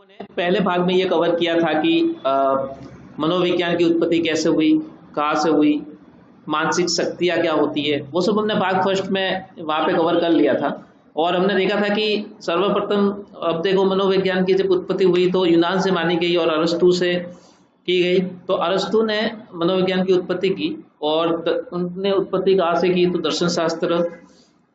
ने पहले भाग में ये कवर किया था कि मनोविज्ञान की उत्पत्ति कैसे हुई, कहाँ से हुई, मानसिक शक्तियाँ क्या होती है, वो सब हमने भाग फर्स्ट में वहाँ पे कवर कर लिया था। और हमने देखा था कि सर्वप्रथम अब देखो मनोविज्ञान की जब उत्पत्ति हुई तो यूनान से मानी गई और अरस्तु से की गई। तो अरस्तु ने मनोविज्ञान की उत्पत्ति की और उनने उत्पत्ति कहाँ से की, तो दर्शन शास्त्र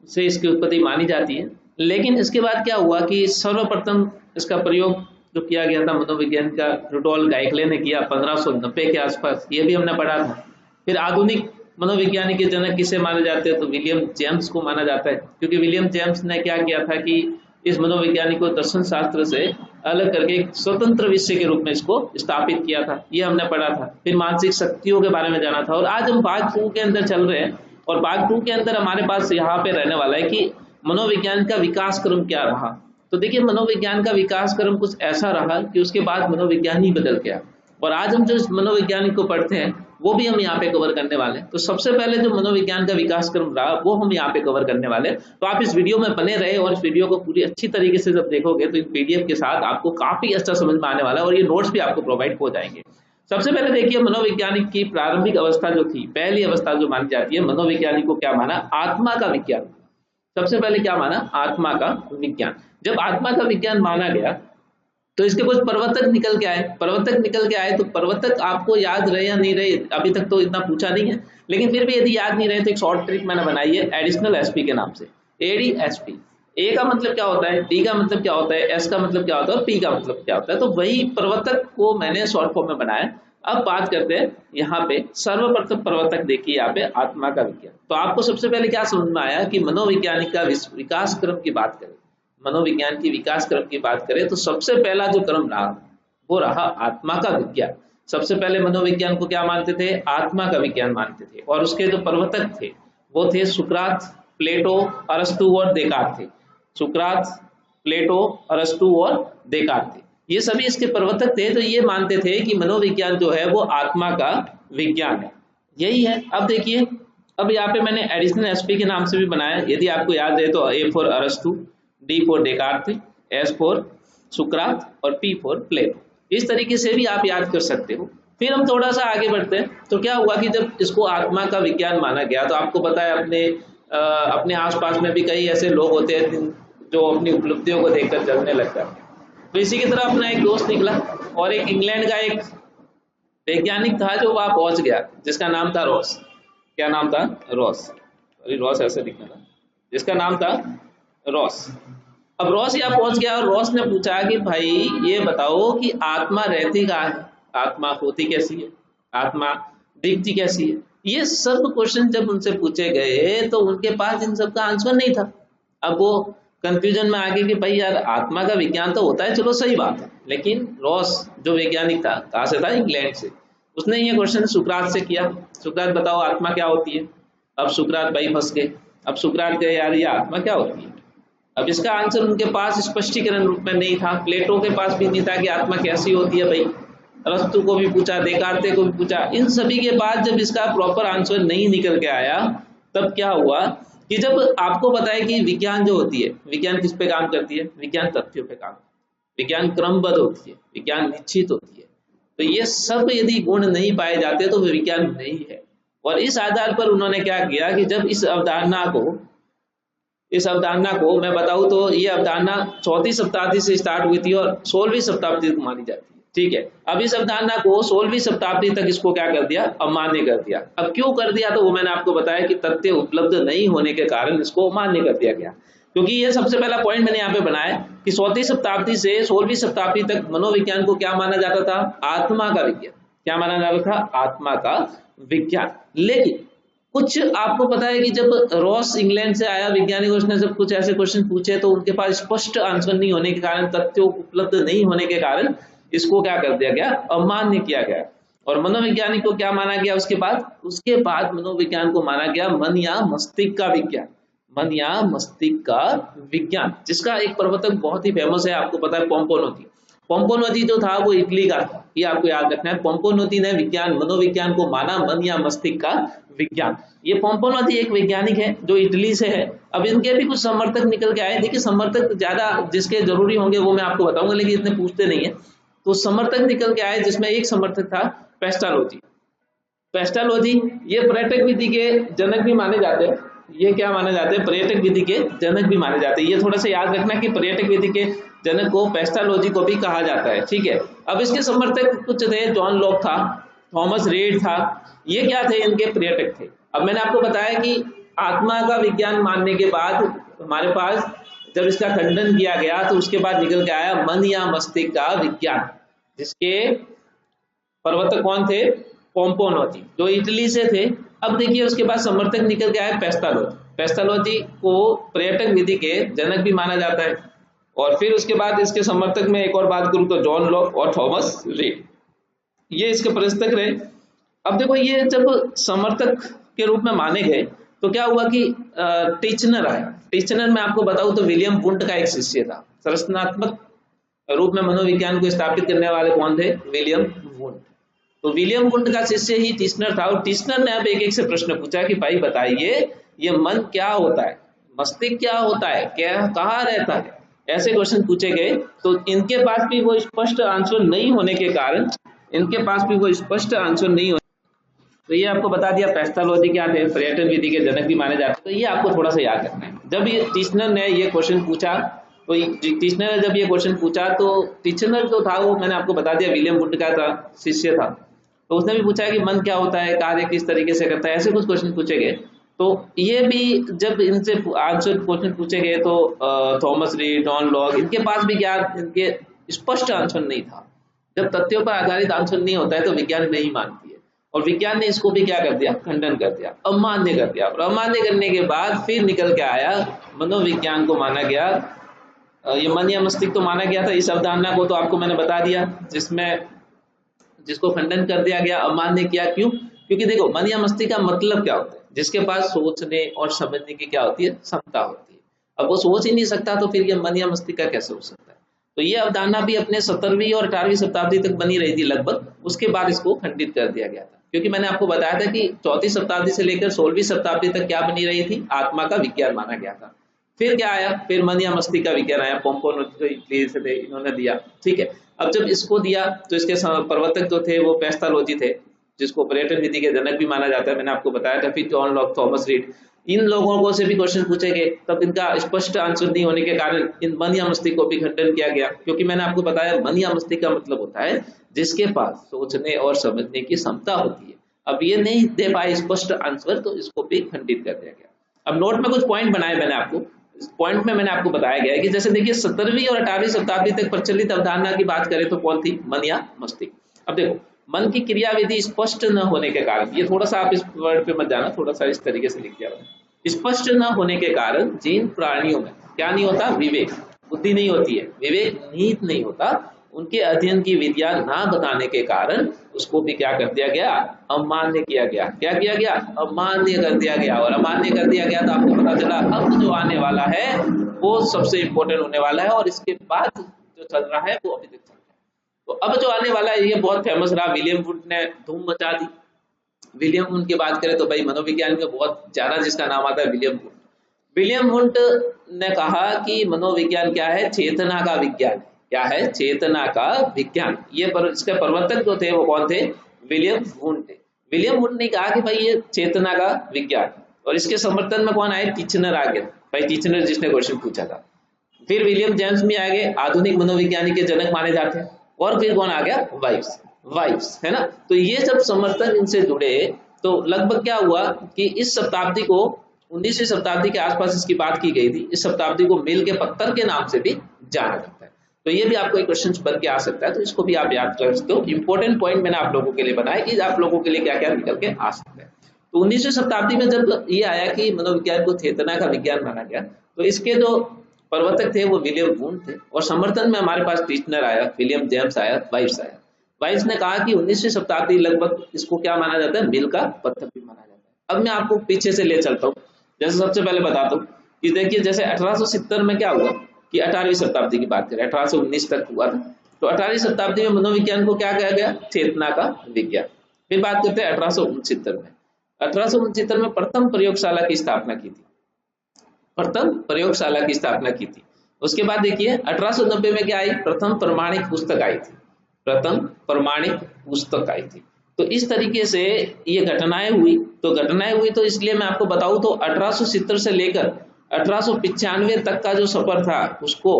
से इसकी उत्पत्ति मानी जाती है। लेकिन इसके बाद क्या हुआ कि सर्वप्रथम इसका प्रयोग जो किया गया था मनोविज्ञान का, रुडोल्फ गाइकले ने किया 1590 के आसपास, ये भी हमने पढ़ा था। फिर आधुनिक मनोविज्ञान के जनक किसे माने जाते हैं, तो विलियम जेम्स को माना जाता है, क्योंकि विलियम जेम्स ने क्या किया था कि इस मनोविज्ञान को दर्शन शास्त्र से अलग करके एक स्वतंत्र विषय के रूप में इसको स्थापित किया था, ये हमने पढ़ा था। फिर मानसिक शक्तियों के बारे में जाना था। और आज हम भाग 2 के अंदर चल रहे हैं और भाग 2 के अंदर हमारे पास यहाँ पे रहने वाला है कि मनोविज्ञान का विकास क्रम क्या रहा। तो देखिए मनोविज्ञान का विकास क्रम कुछ ऐसा रहा कि उसके बाद मनोविज्ञान ही बदल गया। और आज हम जो मनोविज्ञान को पढ़ते हैं वो भी हम यहाँ पे कवर करने वाले हैं। तो सबसे पहले जो मनोविज्ञान का विकास क्रम रहा वो हम यहाँ पे कवर करने वाले हैं। तो आप इस वीडियो में बने रहे और इस वीडियो को पूरी अच्छी तरीके से जब देखोगे तो इन पीडीएफ के साथ आपको काफी अच्छा समझ में आने वाला है और ये नोट्स भी आपको प्रोवाइड हो जाएंगे। सबसे पहले देखिए मनोवैज्ञानिक की प्रारंभिक अवस्था जो थी, पहली अवस्था जो मानी जाती है, मनोवैज्ञानिक को क्या माना, आत्मा का विज्ञान। सबसे पहले क्या माना, आत्मा का विज्ञान। जब आत्मा का विज्ञान माना गया तो इसके कुछ प्रवर्तक निकल के आए। तो प्रवर्तक आपको याद रहे या नहीं रहे, अभी तक तो इतना पूछा नहीं है, लेकिन फिर भी यदि याद नहीं रहे तो एक शॉर्ट ट्रिक मैंने बनाई है एडिशनल एसपी के नाम से, एडीएसपी। ए का मतलब क्या होता है, डी का मतलब क्या होता है, एस का मतलब क्या होता है और पी का मतलब क्या होता है। तो वही प्रवर्तक को मैंने शॉर्ट फॉर्म में बनाया। अब बात करते हैं यहाँ पे सर्वप्रथम प्रवर्तक, देखिए यहाँ पे आत्मा का विज्ञान। तो आपको सबसे पहले क्या समझ में आया कि मनोवैज्ञानिक का विकास क्रम की बात करें, मनोविज्ञान की विकास क्रम की बात करें तो सबसे पहला जो क्रम रहा वो रहा आत्मा का विज्ञान। सबसे पहले मनोविज्ञान को क्या मानते थे, आत्मा का विज्ञान मानते थे। और उसके जो प्रवर्तक थे वो थे सुकरात, प्लेटो, अरस्तु और देकार्त थे। सुकरात, प्लेटो, अरस्तु और देकार्त थे, ये सभी इसके प्रवर्तक थे। तो ये मानते थे कि मनोविज्ञान जो है वो आत्मा का विज्ञान है, यही है। अब देखिए, अब यहाँ पे मैंने एडिशनल एसपी के नाम से भी बनाया, यदि आपको याद है तो ए फॉर अरस्तु, डी फॉर डेकार्त, एस फॉर सुकरात और पी फॉर प्लेटो। इस तरीके से भी आप याद कर सकते हो। फिर हम थोड़ा सा आगे बढ़ते हैं। तो क्या हुआ कि जब इसको आत्मा का विज्ञान माना गया तो आपको पता है अपने आसपास में भी कई ऐसे लोग होते हैं जो अपनी उपलब्धियों को देखकर जलने लगता है। तो इसी की तरह अपना एक दोस्त निकला और एक इंग्लैंड का एक वैज्ञानिक था जो वहां पहुंच गया, जिसका नाम था रॉस। क्या नाम था, रॉस। अरे रॉस ऐसे लिखना था, जिसका नाम था रॉस। अब रॉस यहाँ पहुंच गया और रॉस ने पूछा कि भाई ये बताओ कि आत्मा रहती कहाँ है, आत्मा होती कैसी है, आत्मा दिखती कैसी है। ये सब क्वेश्चन जब उनसे पूछे गए तो उनके पास इन सब का आंसर नहीं था। अब वो कंफ्यूजन में आ गए कि भाई यार आत्मा का विज्ञान तो होता है, चलो सही बात है, लेकिन रॉस जो वैज्ञानिक था कहाँ से था, इंग्लैंड से। उसने ये क्वेश्चन सुकरात से किया, सुकरात बताओ आत्मा क्या होती है। अब सुकरात भाई फंस गए। अब सुकरात गए यार ये आत्मा क्या होती है। अब इसका आंसर उनके पास स्पष्टीकरण रूप में नहीं था, प्लेटो के पास भी नहीं था कि आत्मा कैसी होती है भाई, अरस्तु को भी पूछा, देकार्त को भी पूछा। इन सभी के बाद जब इसका प्रॉपर आंसर नहीं निकल के आया तब क्या हुआ कि जब आपको पता है कि विज्ञान जो होती है, विज्ञान किस पे काम करती है, विज्ञान तथ्यों पे काम, विज्ञान क्रमबद्ध होती है, विज्ञान निश्चित होती है। तो ये सब यदि गुण नहीं पाए जाते तो वो विज्ञान नहीं है। और इस आधार पर उन्होंने क्या किया कि जब इस अवधारणा को मैं बताऊं तो ये अवधारणा 4वीं शताब्दी से स्टार्ट हुई थी और 16वीं शताब्दी को मानी जाती है, ठीक है। अब इस अवधारणा को 16वीं शताब्दी तक इसको क्या कर दिया, अमान्य कर दिया। अब क्यों कर दिया, तो वो मैंने आपको बताया कि तथ्य उपलब्ध नहीं होने के कारण इसको अमान्य कर दिया गया। क्योंकि ये सबसे पहला पॉइंट मैंने यहाँ पे बनाया कि 4वीं शताब्दी से 16वीं शताब्दी तक मनोविज्ञान को क्या माना जाता था, आत्मा का विज्ञान। क्या माना जाता था, आत्मा का विज्ञान। लेकिन कुछ आपको पता है कि जब रॉस इंग्लैंड से आया वैज्ञानिक, उसने जब कुछ ऐसे क्वेश्चन पूछे तो उनके पास स्पष्ट आंसर नहीं होने के कारण, तथ्यों उपलब्ध नहीं होने के कारण इसको क्या कर दिया गया, अमान्य किया गया। और मनोवैज्ञानिक को क्या माना गया उसके बाद मनोविज्ञान को माना गया मन या मस्तिष्क का विज्ञान, मन या मस्तिष्क का विज्ञान, जिसका एक प्रवर्तक बहुत ही फेमस है, आपको पता है पोम्पोनोती। पोम्पोनोजी जो था वो इटली का था, ये आपको याद रखना है। पोम्पोनोजी ने विज्ञान मनोविज्ञान को माना मन या मस्तिष्क का विज्ञान। ये पोम्पोनोजी एक वैज्ञानिक है जो इटली से है। अब इनके भी कुछ समर्थक निकल के आए। देखिए समर्थक ज्यादा जिसके जरूरी होंगे वो मैं आपको बताऊंगा, लेकिन इतने पूछते नहीं है। तो समर्थक निकल के आए जिसमें एक समर्थक था पेस्टालोजी। पेस्टालोजी ये पर्यटक विधि के जनक भी माने जाते हैं। ये क्या माने जाते हैं? पर्यटक विधि के जनक भी माने जाते हैं। ये थोड़ा सा याद रखना कि पर्यटक विधि के जनक को पेस्टालोजी को भी कहा जाता है, ठीक है। अब इसके समर्थक कुछ थे, जॉन लॉक था, थॉमस रीड था, ये क्या थे? इनके पर्यटक थे। अब मैंने आपको बताया कि आत्मा का विज्ञान मानने के बाद हमारे पास जब इसका खंडन किया गया तो उसके बाद निकल के आया मन या मस्तिष्क का विज्ञान, जिसके प्रवर्तक कौन थे? पोम्पोनोजी, जो इटली से थे। अब देखिए उसके बाद समर्थक निकल के आया पेस्टालोजी। पेस्टालोजी को पर्यटक विधि के जनक भी माना जाता है। और फिर उसके बाद इसके समर्थक में एक और बात करूं तो जॉन लॉक और थॉमस रीड, ये इसके प्रवर्तक रहे। अब देखो ये जब समर्थक के रूप में माने गए तो क्या हुआ कि टीचनर आया। टीचनर मैं आपको बताऊं तो विलियम वुंट का एक शिष्य था। संरचनात्मक रूप में मनोविज्ञान को स्थापित करने वाले कौन थे? William Wundt. तो विलियम वुंट का शिष्य ही टीचनर था। और टीचनर ने अब एक एक से प्रश्न पूछा कि भाई बताइए ये मन क्या होता है, मस्तिष्क क्या होता है, क्या कहाँ रहता है, ऐसे क्वेश्चन पूछे गए। तो इनके पास भी वो स्पष्ट आंसर नहीं होने के कारण तो ये आपको बता दिया पेस्टालोजी क्या थे, पर्यटन विधि के जनक भी माने जाते। तो ये आपको थोड़ा सा याद रखना है। जब ये टीचनर ने ये क्वेश्चन पूछा तो टीचनर ने जब ये क्वेश्चन पूछा तो टीचनर जो था वो मैंने आपको बता दिया विलियम वुड का था, शिष्य था। तो उसने भी पूछा कि मन क्या होता है, कार्य किस तरीके से करता है, ऐसे कुछ क्वेश्चन पूछे गए। तो ये भी जब इनसे आंसर क्वेश्चन पूछे गए तो थॉमस रीड, जॉन लॉक, इनके पास भी क्या इनके स्पष्ट आंसर नहीं था। जब तथ्यों पर आधारित आंसर नहीं होता है तो विज्ञान नहीं मानती है। और विज्ञान ने इसको भी क्या कर दिया? खंडन कर दिया, अमान्य कर दिया। और अमान्य करने के बाद फिर निकल के आया मनोविज्ञान को माना गया। ये मन या मस्तिष्क तो माना गया था। इस अवधारणा को तो आपको मैंने बता दिया, जिसको खंडन कर दिया गया, अमान्य किया। क्यों? क्योंकि देखो मन या मस्तिष्क का मतलब क्या होता है? जिसके पास सोचने और समझने की क्या होती है? क्षमता होती है। अब वो सोच ही नहीं सकता तो फिर ये मन या मस्तिष्क का कैसे हो सकता है? तो ये अवधारणा भी अपने 17वीं और 18वीं शताब्दी तक बनी रही थी लगभग। उसके बाद इसको खंडित कर दिया गया था। क्योंकि मैंने आपको बताया था कि 4वीं शताब्दी से लेकर 16वीं शताब्दी तक क्या बनी रही थी? आत्मा का विज्ञान माना गया था। फिर क्या आया? फिर मन या मस्तिष्क का विज्ञान आया। पोम्पोनोजी से थे, इन्होंने दिया, ठीक है। अब जब इसको दिया तो इसके प्रवर्तक जो थे वो पेस्टालोजी थे, जिसको पर्यटन विधि के जनक भी माना जाता है, मैंने आपको बताया था। फिर जॉन लॉक, थॉमस रीड, इन लोगों को से भी क्वेश्चन पूछे गए। तब इनका स्पष्ट आंसर नहीं होने के कारण इन मन या मस्तिष्क को भी खंडन किया गया। क्योंकि मैंने आपको बताया मन या मस्तिष्क का मतलब होता है जिसके पास सोचने और समझने की क्षमता होती है। अब ये नहीं दे पाए स्पष्ट आंसर तो इसको भी खंडित कर दिया गया। अब नोट में कुछ पॉइंट बनाए मैंने आपको। इस पॉइंट में मैंने आपको बताया गया है कि जैसे देखिए 17वीं और 18वीं शताब्दी तक प्रचलित अवधारणा की बात करें तो कौन थी? मन या मस्तिष्क। अब देखो मन की क्रियाविधि स्पष्ट न होने के कारण, ये थोड़ा सा आप इस वर्ड पे मत जाना, थोड़ा सा इस तरीके से लिख दिया। स्पष्ट न होने के कारण जिन प्राणियों में क्या नहीं होता? विवेक, बुद्धि नहीं होती है, विवेक निहित नहीं होता, उनके अध्ययन की विद्या ना बताने के कारण उसको भी क्या कर दिया गया? अमान्य किया गया। क्या किया गया? अमान्य कर दिया गया। और अमान्य कर दिया गया तो आपको पता चला अब जो आने वाला है वो सबसे इंपॉर्टेंट होने वाला है। और इसके बाद जो चल रहा है वो अभी तक चल रहा है। तो अब जो आने वाला है ये बहुत फेमस रहा। विलियम वुड ने धूम मचा दी। विलियम वुड की बात करें तो भाई मनोविज्ञान में बहुत ज्यादा जिसका नाम आता है विलियम वुड। विलियम वुड ने कहा कि मनोविज्ञान क्या है? चेतना का विज्ञान। क्या है? चेतना का विज्ञान। ये इसके प्रवर्तक जो थे वो कौन थे? विलियम वुड थे। विलियम वुड ने कहा कि भाई ये चेतना का विज्ञान। और इसके समर्थन में कौन आए? टीचनर आ गए। भाई टीचनर जिसने क्वेश्चन पूछा था। फिर विलियम जेम्स भी आ गए, आधुनिक मनोविज्ञानी के जनक माने जाते हैं। और फिर कौन आ गया? वाइव्स, है ना। तो ये जब समर्थन इनसे जुड़े तो लगभग क्या हुआ कि इस शताब्दी को 19वीं शताब्दी के आसपास इसकी बात की गई थी। इस शताब्दी को मील के पत्थर के नाम से भी जाना जाता है। तो ये भी आपको एक क्वेश्चन बन के आ सकता है, तो इसको भी आप याद कर सकते हो। इंपॉर्टेंट पॉइंट मैंने आप लोगों के लिए बनाया कि आप लोगों के लिए क्या क्या निकल के आ सकता है। तो 19वीं शताब्दी में जब ये आया कि मनोविज्ञान को चेतना का विज्ञान माना गया तो इसके जो प्रवर्तक थे वो विलियम वुड थे। और समर्थन में हमारे पास टीचनर आया, विलियम जेम्स आया, वाइव्स आया। वाइव्स ने कहा कि 19वीं शताब्दी लगभग इसको क्या माना जाता है? मील का पत्थर भी माना जाता है। अब मैं आपको पीछे से ले चलता हूँ। जैसे सबसे पहले बताता हूँ कि देखिए जैसे 1870 में क्या हुआ कि 18वीं शताब्दी की बात करें, 1819 तक हुआ था। तो 18वीं शताब्दी में मनोविज्ञान को क्या कहा गया? चेतना का विज्ञान। फिर बात करते हैं 1869 में। 1869 में प्रथम प्रयोगशाला की स्थापना की थी, प्रथम प्रयोगशाला की स्थापना की थी। उसके बाद देखिए 1890 में क्या आई? प्रथम प्रमाणिक पुस्तक आई थी, प्रथम प्रमाणिक पुस्तक आई थी। तो इस तरीके से ये घटनाएं हुई। तो घटनाएं हुई तो इसलिए मैं आपको बताऊं तो 1870 से लेकर 1895 तक का जो सफर था उसको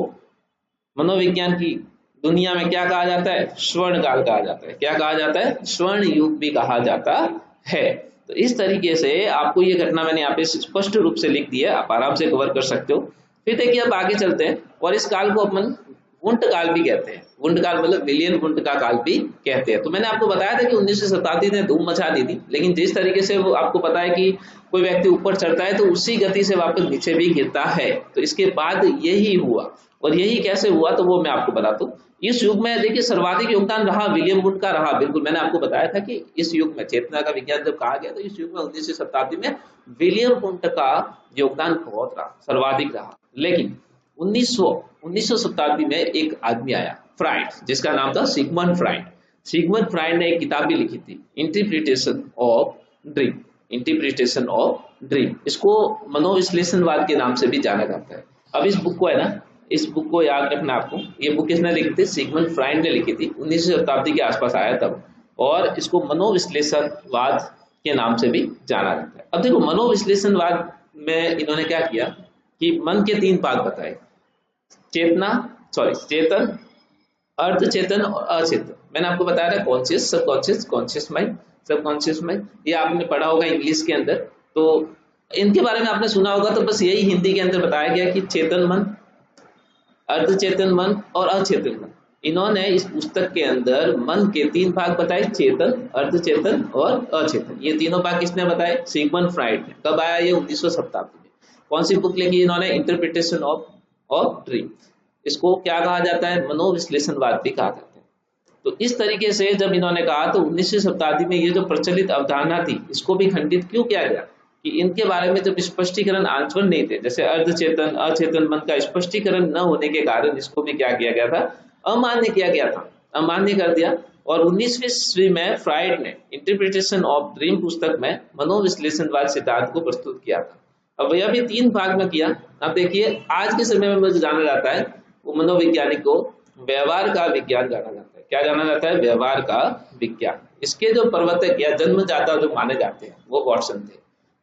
मनोविज्ञान की दुनिया में क्या कहा जाता है? स्वर्ण काल कहा जाता है। क्या कहा जाता है? स्वर्ण युग भी कहा जाता है। तो इस तरीके से आपको ये घटना मैंने यहाँ पे स्पष्ट रूप से लिख दी है, आप आराम से कवर कर सकते हो। फिर देखिए अब आगे चलते हैं, और इस काल को अपन वुंट काल भी कहते हैं। वुंट काल मतलब विलियम वुंट का काल भी कहते हैं। तो मैंने आपको बताया था कि 19वीं शताब्दी ने धूम मचा दी थी, लेकिन जिस तरीके से वो आपको पता है कि कोई व्यक्ति ऊपर चढ़ता है तो उसी गति से वापस नीचे भी गिरता है। तो इसके बाद यही हुआ, और यही कैसे हुआ तो वो मैं आपको बताता हूँ। इस युग में देखिए सर्वाधिक योगदान रहा विलियम वुड का रहा। बिल्कुल मैंने आपको बताया था कि इस युग में चेतना का विज्ञान जब कहा गया तो इस युग में 19वीं शताब्दी में विलियम वुड का योगदान बहुत रहा, सर्वाधिक रहा। लेकिन 1900 शताब्दी में एक आदमी आया, फ्राइड, जिसका नाम था सिगमंड फ्राइड। सिगमंड फ्राइड ने एक किताब भी लिखी थी, interpretation of dream, interpretation of dream. इसको मनोविश्लेषणवाद के नाम से भी जाना जाता है। अब इस बुक को है ना, इस बुक को याद रखना आपको, ये बुक किसने लिखी थी? सिगमंड फ्राइड ने लिखी थी, 19वीं शताब्दी के आसपास आया तब, और इसको मनोविश्लेषणवाद के नाम से भी जाना जाता है। अब देखो मनोविश्लेषणवाद में इन्होंने क्या किया कि मन के 3 भाग बताए, चेतन, अर्धचेतन और अचेतन। मैंने आपको बताया था conscious, subconscious, conscious mind, subconscious mind, ये आपने पढ़ा होगा इंग्लिश के अंदर। तो इनके बारे में आपने सुना होगा, तो बस यही हिंदी के अंदर बताया गया कि चेतन मन, अर्धचेतन मन और अचेतन मन। इन्होंने इस पुस्तक के अंदर मन के 3 भाग बताए, चेतन, अर्धचेतन और अचेतन। ये तीनों भाग किसने बताए? सिगमंड फ्राइड ने। कब आया ये? 19वीं शताब्दी में। कौन सी बुक लिखी इन्होंने? Interpretation of dream. इसको क्या कहा जाता है? मनोविश्लेषणवाद भी कहा जाता है। तो इस तरीके से जब इन्होंने कहा तो 19वीं शताब्दी में ये जो प्रचलित अवधारणा थी इसको भी खंडित क्यों किया गया कि इनके बारे में जब स्पष्टीकरण आंसर नहीं थे, जैसे अर्धचेतन, अचेतन मन का स्पष्टीकरण न होने के कारण इसको भी क्या किया गया था? अमान्य किया गया था, अमान्य कर दिया। और 19वीं ईस्वी में फ्राइड ने इंटरप्रिटेशन ऑफ ड्रीम पुस्तक में मनोविश्लेषणवाद सिद्धांत को प्रस्तुत किया था। अब यह भी 3 भाग में किया। अब देखिए आज के समय में जो जाना जाता है वो मनोवैज्ञानिक को व्यवहार का विज्ञान जाना जाता है। क्या जाना जाता है? व्यवहार का विज्ञान। इसके जो प्रवर्तक या जन्मदाता जो माने जाते हैं वो वाटसन थे।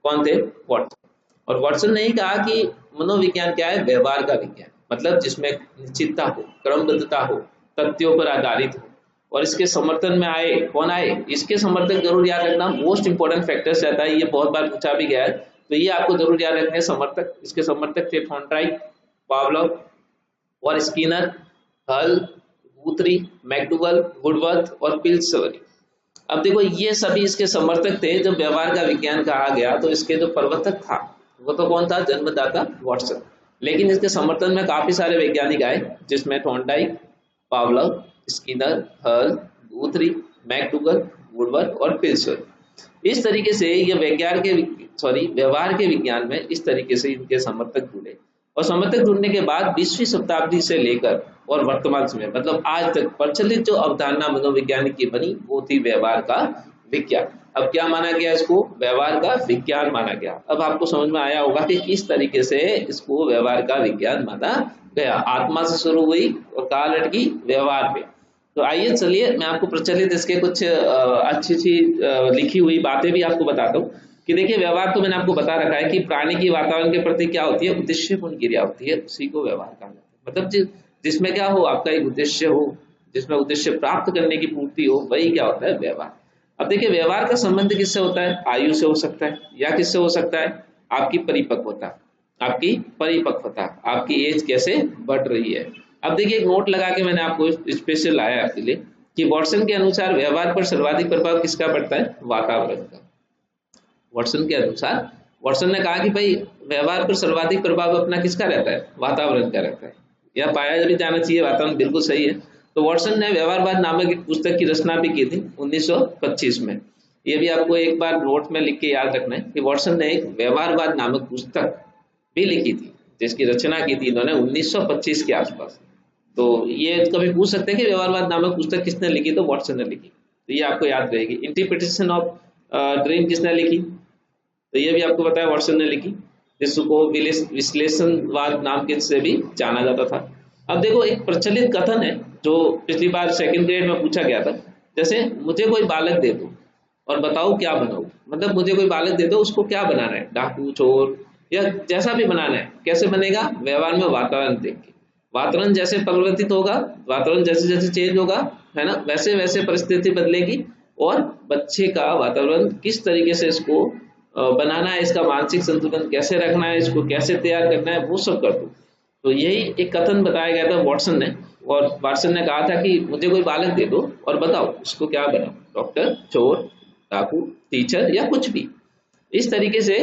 कौन थे? वाटसन। और वाटसन ने ही कहा कि मनोविज्ञान क्या है? व्यवहार का विज्ञान, मतलब जिसमें निश्चितता हो, क्रमबद्धता हो, तथ्यों पर आधारित हो। और इसके समर्थन में आए, कौन आए? इसके समर्थक जरूर याद रखना, मोस्ट इंपोर्टेंट फैक्टर्स रहता है, ये बहुत बार पूछा भी गया है, तो ये आपको जरूर याद रखना है। समर्थक, इसके समर्थक थे थॉर्नडाइक, पावलोव और स्किनर, हल, गुथरी, मैकडूगल, वुडवर्थ और पिल्सबरी। अब देखो ये सभी इसके समर्थक थे। जब व्यवहार का विज्ञान कहा गया तो इसके जो प्रवर्तक था वो तो कौन था? जन्मदाता वाटसन। लेकिन इसके समर्थन में काफी सारे वैज्ञानिक आए, जिसमें थॉर्नडाइक, पावलोव, स्किनर, हल, गुथरी, मैकडूगल, वुडवर्थ और पिल्सबरी। इस तरीके से ये व्यवहार के विज्ञान में इस तरीके से इनके समर्थक जुड़े। और समर्थक जुड़ने के बाद 20वीं शताब्दी से लेकर और वर्तमान समय मतलब आज तक प्रचलित जो अवधारणा मनोवैज्ञानिक की बनी वो थी व्यवहार का विज्ञान। अब क्या माना गया? इसको व्यवहार का विज्ञान माना गया। अब आपको समझ में आया होगा कि किस तरीके से इसको व्यवहार का विज्ञान माना गया। आत्मा से शुरू हुई और कहाँ लटकी? व्यवहार पे। तो आइए चलिए मैं आपको प्रचलित इसके कुछ अच्छी लिखी हुई बातें भी आपको बताता हूँ कि देखिए व्यवहार तो मैंने आपको बता रखा है कि प्राणी की वातावरण के प्रति क्या होती है? उद्देश्यपूर्ण क्रिया होती है, उसी को व्यवहार कहा जाता है। मतलब जिसमें क्या हो? आपका एक उद्देश्य हो, जिसमें उद्देश्य प्राप्त करने की पूर्ति हो, वही क्या होता है? व्यवहार। अब देखिए व्यवहार का संबंध किससे होता है? आयु से हो सकता है, या किससे हो सकता है? आपकी परिपक्वता, आपकी एज कैसे बढ़ रही है। अब देखिए एक नोट लगा के मैंने आपको स्पेशल लाया आपके लिए कि वाटसन के अनुसार व्यवहार पर सर्वाधिक प्रभाव किसका पड़ता है? वातावरण का। वाटसन के अनुसार, वाटसन ने कहा कि भाई व्यवहार पर सर्वाधिक प्रभाव अपना किसका रहता है? वातावरण का रहता है। यह पाया भी जाना चाहिए, वातावरण बिल्कुल सही है। तो वाटसन ने व्यवहारवाद नामक एक पुस्तक की रचना भी की थी 1925 में। ये भी आपको एक बार नोट में लिख के याद रखना है कि वाटसन ने एक व्यवहारवाद नामक पुस्तक भी लिखी थी, जिसकी रचना की थी इन्होंने 1925 के आसपास। तो ये कभी पूछ सकते हैं कि व्यवहारवाद नामक पुस्तक किसने लिखी, तो वॉटसन ने लिखी, तो ये आपको याद रहेगी। इंटरप्रिटेशन ऑफ ड्रीम किसने लिखी, तो ये भी आपको पता है वॉटसन ने लिखी, जिसको विश्लेषणवाद नाम के से भी जाना जाता था। अब देखो एक प्रचलित कथन है जो पिछली बार सेकंड ग्रेड में पूछा गया था, जैसे मुझे कोई बालक दे दो और बताओ क्या बनाऊं, मतलब मुझे कोई बालक दे दो, उसको क्या बनाना है, डाकू, चोर या जैसा भी बनाना है, कैसे बनेगा, व्यवहार में वातावरण देख के। वातावरण जैसे परिवर्तित होगा, वातावरण जैसे जैसे चेंज होगा, है ना, वैसे वैसे परिस्थिति बदलेगी, और बच्चे का वातावरण किस तरीके से इसको बनाना है, इसका मानसिक संतुलन कैसे रखना है, इसको कैसे तैयार करना है, वो सब कर दो। तो यही एक कथन बताया गया था वॉटसन ने, और वॉटसन ने कहा था कि मुझे कोई बालक दे दो और बताओ उसको क्या बनाओ, डॉक्टर, चोर, डाकू, टीचर या कुछ भी। इस तरीके से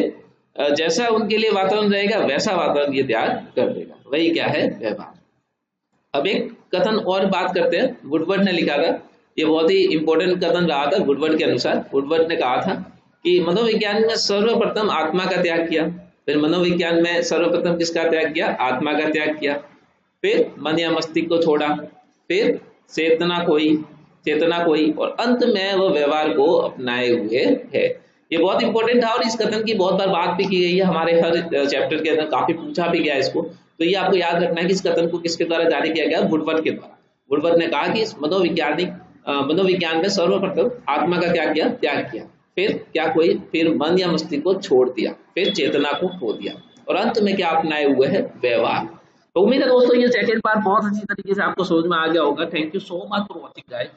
जैसा उनके लिए वातावरण रहेगा वैसा वातावरण ये तैयार कर देगा, वही क्या है, व्यवहार। अब एक कथन और बात करते हैं, वुडवर्ड ने लिखा था, ये बहुत ही इंपॉर्टेंट कथन रहा था वुडवर्ड के अनुसार। वुडवर्ड ने कहा था कि मनोविज्ञान में सर्वप्रथम आत्मा का त्याग किया, फिर मनोविज्ञान में सर्वप्रथम किसका त्याग किया, आत्मा का त्याग किया, फिर मन या मस्तिष्क को छोड़ा, फिर चेतना कोई और अंत में वह व्यवहार को अपनाए हुए है। ये बहुत इंपॉर्टेंट था और इस कथन की बहुत बार बात भी की गई है, हमारे हर चैप्टर के अंदर काफी पूछा भी गया इसको। तो ये आपको याद रखना है कि इस कथन को किसके द्वारा जारी किया गया, वुडवर्ड के द्वारा। वुडवर्ड ने कहा कि मनोविज्ञान में सर्वप्रथम आत्मा का क्या किया, त्याग किया, फिर मन या मस्तिष्क को छोड़ दिया, फिर चेतना को खो दिया, और अंत में क्या अपनाए हुए है, व्यवहार। तो उम्मीद है दोस्तों ये सेकंड पार्ट बहुत अच्छी तरीके से आपको समझ में आ गया होगा। Thank you so much for watching guys.